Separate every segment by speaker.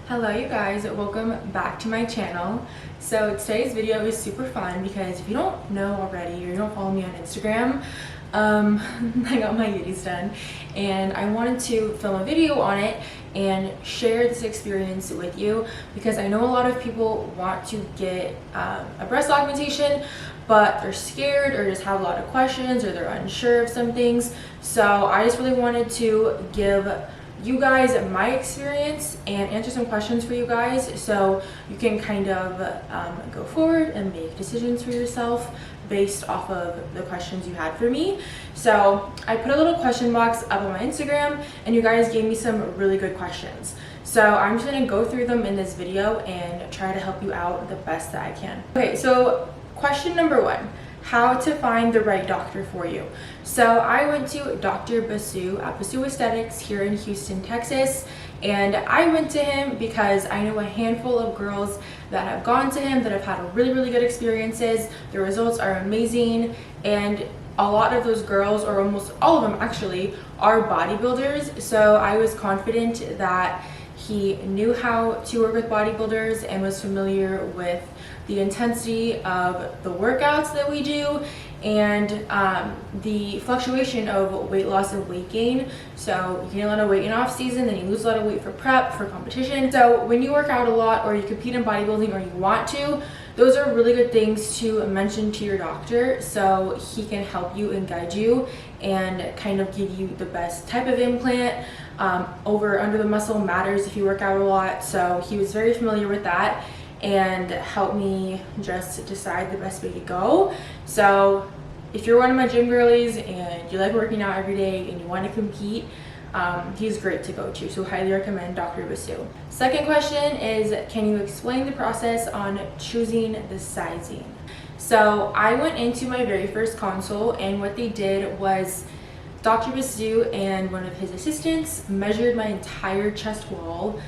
Speaker 1: Hello you guys, welcome back to my channel. So today's video is super fun because if you don't know already or you don't follow me on Instagram, I got my yiddies done and I wanted to film a video on it and share this experience with you because I know a lot of people want to get a breast augmentation, but they're scared or just have a lot of questions or they're unsure of some things. So I just really wanted to give you guys my experience and answer some questions for you guys so you can kind of go forward and make decisions for yourself based off of the questions you had for me. So I put a little question box up on my Instagram and you guys gave me some really good questions. So I'm just gonna go through them in this video and try to help you out the best that I can. Okay, so question number one. How to find the right doctor for you. So I went to Dr. Basu at Basu Aesthetics here in Houston, Texas, and I went to him because I know a handful of girls that have gone to him that have had really good experiences. The results are amazing, and a lot of those girls, or almost all of them actually, are bodybuilders. So I was confident that he knew how to work with bodybuilders and was familiar with the intensity of the workouts that we do and the fluctuation of weight loss and weight gain. So you gain a lot of weight in off season, then you lose a lot of weight for prep, for competition. So when you work out a lot or you compete in bodybuilding or you want to, those are really good things to mention to your doctor so he can help you and guide you and kind of give you the best type of implant. Over under the muscle matters if you work out a lot, so he was very familiar with that and helped me just decide the best way to go. So if you're one of my gym girlies and you like working out every day and you want to compete, he's great to go to, so highly recommend Dr. Basu. Second question is, can you explain the process on choosing the sizing? So I went into my very first consult and what they did was Dr. Basu and one of his assistants measured my entire chest wall,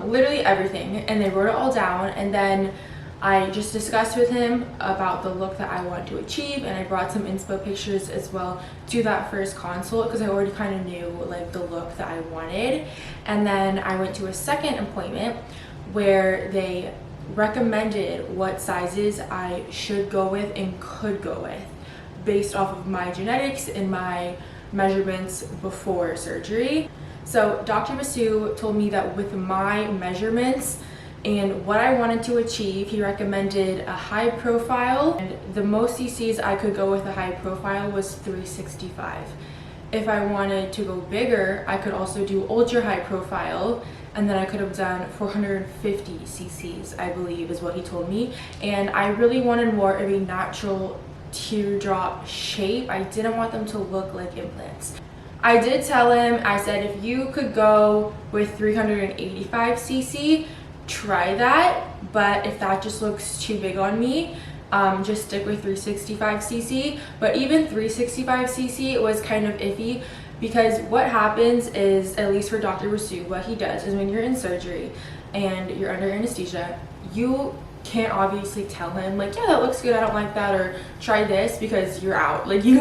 Speaker 1: literally everything, and they wrote it all down, and then I just discussed with him about the look that I want to achieve, and I brought some inspo pictures as well to that first consult because I already kind of knew like the look that I wanted. And then I went to a second appointment where they recommended what sizes I should go with and could go with based off of my genetics and my measurements before surgery. So Dr. Basu told me that with my measurements and what I wanted to achieve, he recommended a high profile, and the most cc's I could go with a high profile was 365. If I wanted to go bigger, I could also do ultra high profile, and then I could have done 450 cc's, I believe is what he told me. And I really wanted more of a natural teardrop shape. I didn't want them to look like implants. I did tell him, I said, if you could go with 385 cc, try that, but if that just looks too big on me, just stick with 365 cc. But even 365 cc was kind of iffy because what happens is, at least for Dr. Basu, what he does is when you're in surgery and you're under anesthesia, you can't obviously tell him like, yeah, that looks good, I don't like that, or try this, because you're out. Like you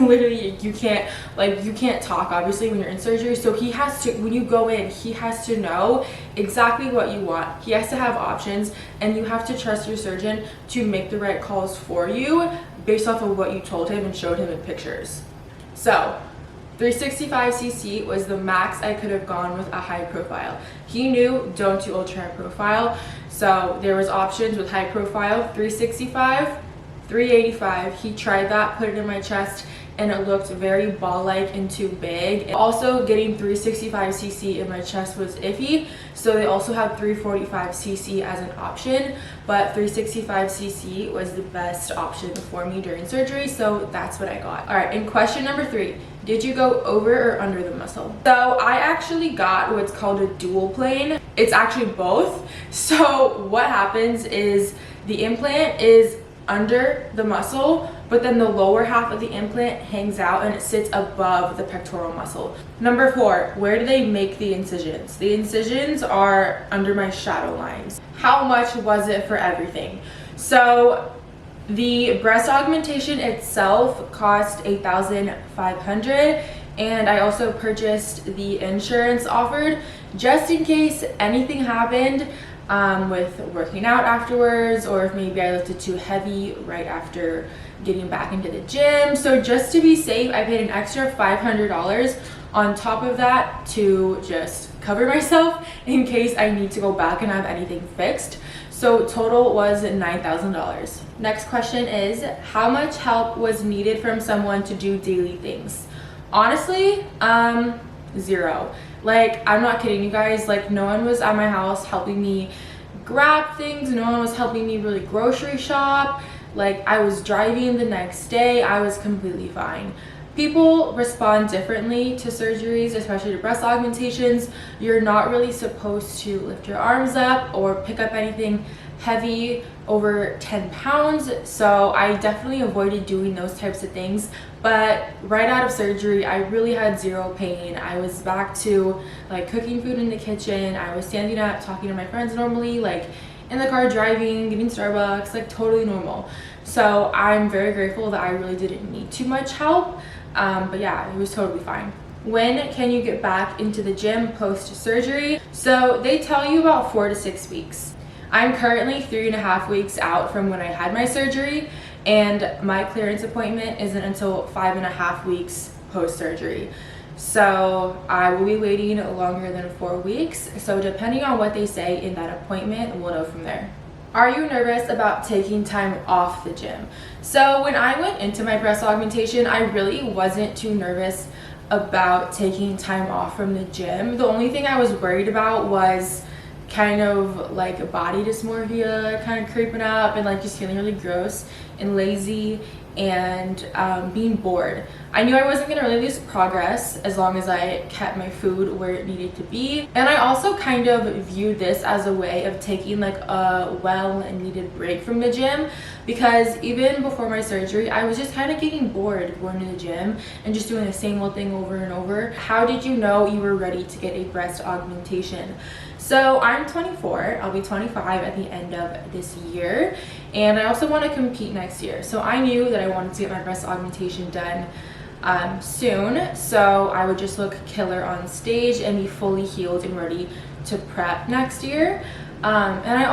Speaker 1: can't talk obviously when you're in surgery. So he has to, when you go in, he has to know exactly what you want. He has to have options, and you have to trust your surgeon to make the right calls for you based off of what you told him and showed him in pictures. So 365 cc was the max I could have gone with a high profile. He knew don't do ultra high profile, so there was options with high profile, 365, 385. He tried that, put it in my chest, and it looked very ball-like and too big. Also, getting 365 cc in my chest was iffy, so they also have 345 cc as an option, but 365 cc was the best option for me during surgery, so that's what I got. All right, and question number 3, did you go over or under the muscle? So I actually got what's called a dual plane. It's actually both. So what happens is the implant is under the muscle, but then the lower half of the implant hangs out and it sits above the pectoral muscle. Number 4, where do they make the incisions? The incisions are under my shadow lines. How much was it for everything? So the breast augmentation itself cost $8,500, and I also purchased the insurance offered just in case anything happened. with working out afterwards, or if maybe I lifted too heavy right after getting back into the gym. So just to be safe, I paid an extra $500 on top of that to just cover myself in case I need to go back and have anything fixed. So total was $9,000. Next question is, how much help was needed from someone to do daily things? Honestly, zero. Like, I'm not kidding you guys. Like, no one was at my house helping me grab things. No one was helping me really grocery shop. Like, I was driving the next day. I was completely fine. People respond differently to surgeries, especially to breast augmentations. You're not really supposed to lift your arms up or pick up anything heavy over 10 pounds. So I definitely avoided doing those types of things. But right out of surgery, I really had zero pain. I was back to like cooking food in the kitchen. I was standing up, talking to my friends normally, like in the car driving, getting Starbucks, like totally normal. So I'm very grateful that I really didn't need too much help. But yeah, it was totally fine. When can you get back into the gym post-surgery? So they tell you about 4 to 6 weeks. I'm currently 3.5 weeks out from when I had my surgery, and my clearance appointment isn't until 5.5 weeks post-surgery. So I will be waiting longer than 4 weeks. So depending on what they say in that appointment, we'll know from there. Are you nervous about taking time off the gym? So when I went into my breast augmentation, I really wasn't too nervous about taking time off from the gym. The only thing I was worried about was kind of like body dysmorphia kind of creeping up, and like just feeling really gross and lazy, and being bored. I knew I wasn't gonna really lose progress as long as I kept my food where it needed to be. And I also kind of viewed this as a way of taking like a well-needed break from the gym, because even before my surgery, I was just kind of getting bored going to the gym and just doing the same old thing over and over. How did you know you were ready to get a breast augmentation? So I'm 24, I'll be 25 at the end of this year, and I also want to compete next year. So I knew that I wanted to get my breast augmentation done soon, so I would just look killer on stage and be fully healed and ready to prep next year. And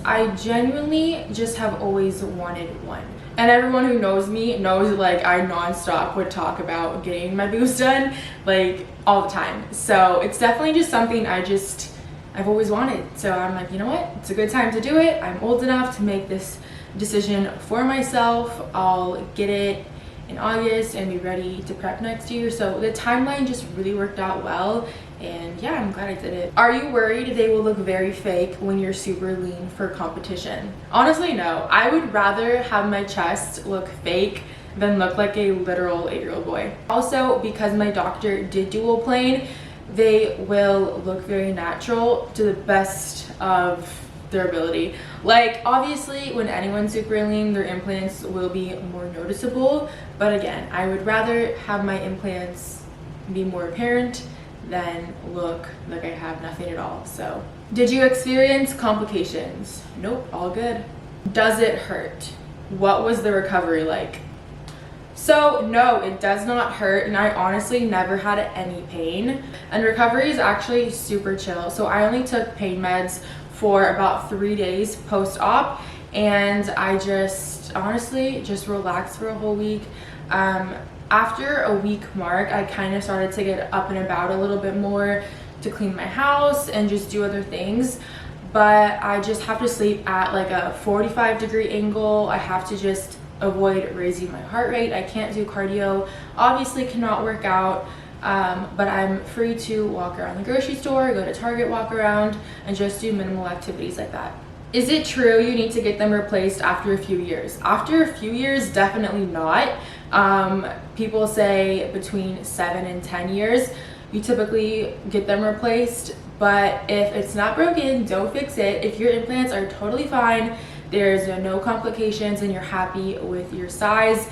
Speaker 1: I genuinely just have always wanted one. And everyone who knows me knows like I nonstop would talk about getting my boobs done like all the time. So it's definitely just something I've always wanted. So I'm like, you know what? It's a good time to do it. I'm old enough to make this decision for myself. I'll get it in August and be ready to prep next year. So the timeline just really worked out well, and yeah, I'm glad I did it. Are you worried they will look very fake when you're super lean for competition? Honestly, no. I would rather have my chest look fake than look like a literal 8-year-old boy. Also, because my doctor did dual plane, they will look very natural to the best of their ability. Like, obviously when anyone's super lean, their implants will be more noticeable, but again, I would rather have my implants be more apparent than look like I have nothing at all. So did you experience complications? Nope, all good. Does it hurt? What was the recovery like? So no, it does not hurt, and I honestly never had any pain, and recovery is actually super chill. So I only took pain meds for about 3 days post-op, and I just honestly just relaxed for a whole week. After a week mark, I kind of started to get up and about a little bit more to clean my house and just do other things, but I just have to sleep at like a 45-degree angle. I have to just avoid raising my heart rate. I can't do cardio, obviously cannot work out, but I'm free to walk around the grocery store, go to Target, walk around, and just do minimal activities like that. Is it true you need to get them replaced after a few years? After a few years, definitely not. People say between 7 and 10 years, you typically get them replaced, but if it's not broken, don't fix it. If your implants are totally fine, there's no complications, and you're happy with your size,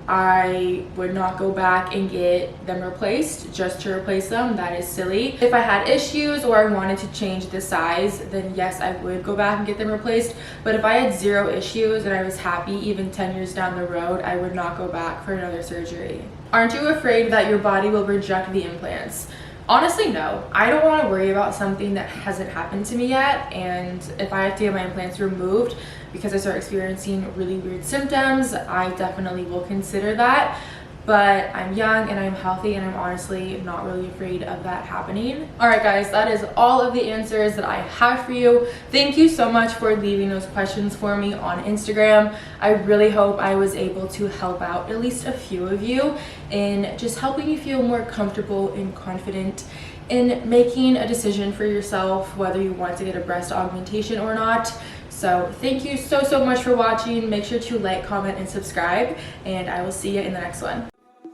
Speaker 1: I would not go back and get them replaced just to replace them. That is silly. If I had issues or I wanted to change the size, then yes, I would go back and get them replaced. But if I had zero issues and I was happy even 10 years down the road, I would not go back for another surgery. Aren't you afraid that your body will reject the implants? Honestly, no. I don't want to worry about something that hasn't happened to me yet, and if I have to get my implants removed because I start experiencing really weird symptoms, I definitely will consider that. But I'm young and I'm healthy, and I'm honestly not really afraid of that happening. All right, guys, that is all of the answers that I have for you. Thank you so much for leaving those questions for me on Instagram. I really hope I was able to help out at least a few of you in just helping you feel more comfortable and confident in making a decision for yourself, whether you want to get a breast augmentation or not. So thank you so much for watching. Make sure to like, comment, and subscribe, and I will see you in the next one.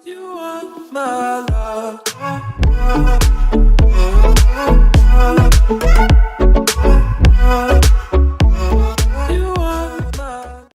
Speaker 1: You are my love.